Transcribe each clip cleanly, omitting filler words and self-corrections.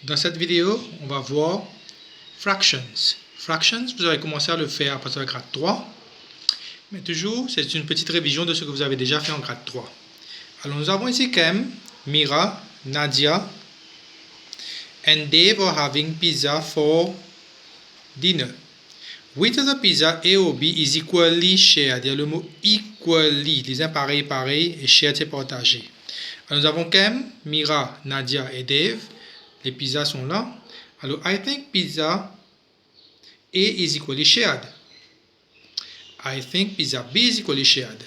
Dans cette vidéo, on va voir fractions. Fractions, vous avez commencé à le faire à partir de grade 3. Mais toujours, c'est une petite révision de ce que vous avez déjà fait en grade 3. Alors, nous avons ici Kem, Mira, Nadia, and Dave are having pizza for dinner. Which of the pizza A or B is equally shared? Il y a le mot equally, les uns pareils, et shared, c'est partagé. Alors, nous avons Kem, Mira, Nadia et Dave. Les pizzas sont là. Alors, I think pizza A is equally shared. I think pizza B is equally shared.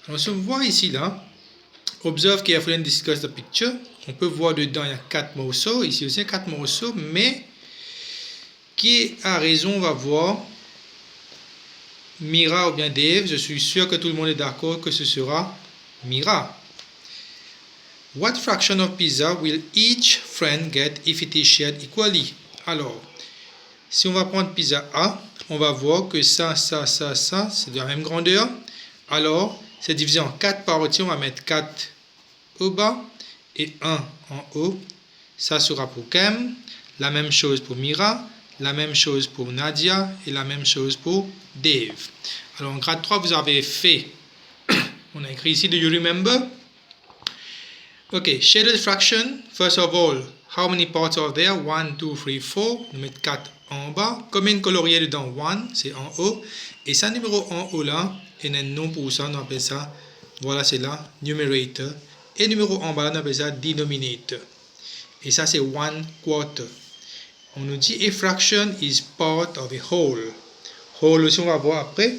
Alors, si on voit ici, là, observe carefully and discuss the picture. On peut voir dedans, il y a 4 morceaux. Ici aussi, il y a 4 morceaux. Mais, qui a raison, on va voir. Mira ou bien Dave. Je suis sûr que tout le monde est d'accord que ce sera Mira. What fraction of pizza will each friend get if it is shared equally? Alors, si on va prendre pizza A, on va voir que ça, c'est de la même grandeur. Alors, c'est divisé en 4 parties. On va mettre 4 au bas et 1 en haut. Ça sera pour Kem. La même chose pour Mira. La même chose pour Nadia. Et la même chose pour Dave. Alors, en grade 3, vous avez fait, on a écrit ici, do you remember? Ok, shaded fraction, first of all, how many parts are there? 1, 2, 3, 4. On met 4 en bas. Combien de coloriés dedans? 1, c'est en haut. Et ça, numéro en haut là, et un nom pour ça, on appelle ça, voilà, c'est là, numerator. Et numéro en bas là, on appelle ça denominator. Et ça, c'est 1 quarter. On nous dit a fraction is part of a whole. Whole aussi, on va voir après.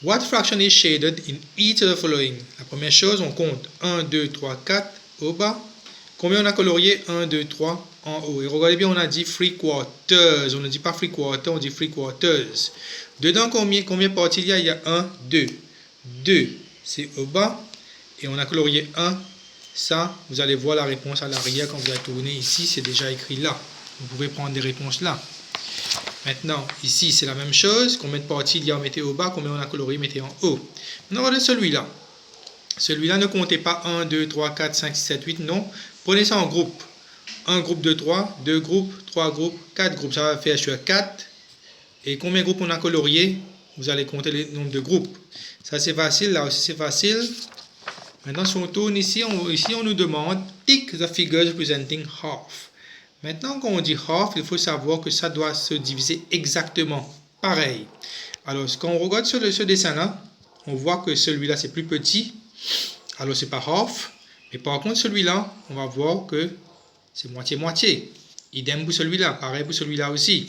What fraction is shaded in each of the following? La première chose, on compte 1, 2, 3, 4 au bas. Combien on a colorié? 1, 2, 3 en haut. Et regardez bien, on a dit 3 quarters. On ne dit pas 3 quarters, on dit 3 quarters. Dedans, combien de parties il y a? Il y a 1, 2. 2, c'est au bas. Et on a colorié 1. Ça, vous allez voir la réponse à l'arrière quand vous allez tourner ici. C'est déjà écrit là. Vous pouvez prendre des réponses là. Maintenant, ici, c'est la même chose. Combien de parties il y a, mettez au bas. Combien on a colorié, mettez en haut. Maintenant, regardez celui-là. Celui-là, ne comptez pas 1, 2, 3, 4, 5, 6, 7, 8. Non. Prenez ça en groupe. Un groupe de 3, 2 groupes, 3 groupes, 4 groupes. Ça va faire sur 4. Et combien de groupes on a colorié? Vous allez compter le nombre de groupes. Ça, c'est facile. Là aussi, c'est facile. Maintenant, si on tourne ici, on nous demande tick the figures representing half. Maintenant, quand on dit half, il faut savoir que ça doit se diviser exactement pareil. Alors, quand on regarde ce dessin-là, on voit que celui-là, c'est plus petit. Alors, c'est pas half. Mais par contre, celui-là, on va voir que c'est moitié-moitié. Idem pour celui-là. Pareil pour celui-là aussi.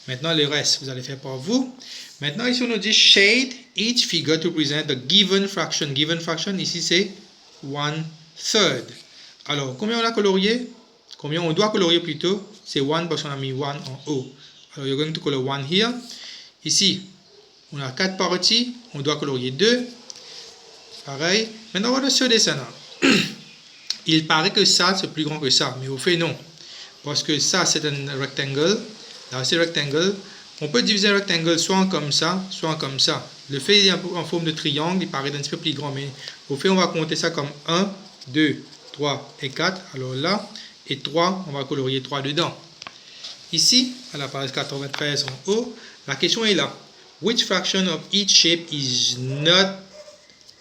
Maintenant, le reste, vous allez faire par vous. Maintenant, ici, on nous dit shade each figure to represent the given fraction. Given fraction, ici, c'est 1/3. Alors, combien on a colorié? Combien on doit colorier plutôt? C'est 1 parce qu'on a mis 1 en haut. Alors, you're going to color 1 here. Ici, on a 4 parties. On doit colorier 2. Pareil. Maintenant, voilà ce dessin-là. Il paraît que ça, c'est plus grand que ça. Mais au fait, non. Parce que ça, c'est un rectangle. Là, c'est un rectangle. On peut diviser un rectangle soit comme ça, soit comme ça. Le fait, il est en forme de triangle. Il paraît un petit peu plus grand. Mais au fait, on va compter ça comme 1, 2, 3 et 4. Alors là, et 3, on va colorier 3 dedans. Ici, à la page 93 en haut, la question est là. Which fraction of each shape is not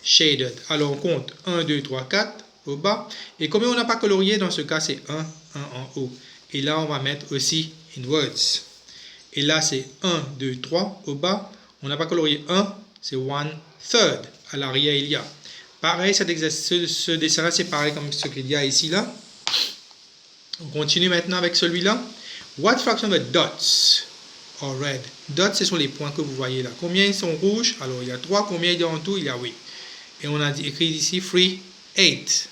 shaded? Alors, on compte 1, 2, 3, 4 au bas. Et combien on n'a pas colorié? Dans ce cas, c'est 1 en haut. Et là, on va mettre aussi inwards. Et là, c'est 1, 2, 3 au bas. On n'a pas colorié 1, c'est 1/3. À l'arrière, il y a. Pareil, ce dessin-là, c'est pareil comme ce qu'il y a ici, là. On continue maintenant avec celui-là. What fraction of dots are red? Dots, ce sont les points que vous voyez là. Combien ils sont rouges? Alors, il y a 3. Combien il y a en tout? Il y a 8. Et on a écrit ici 3/8.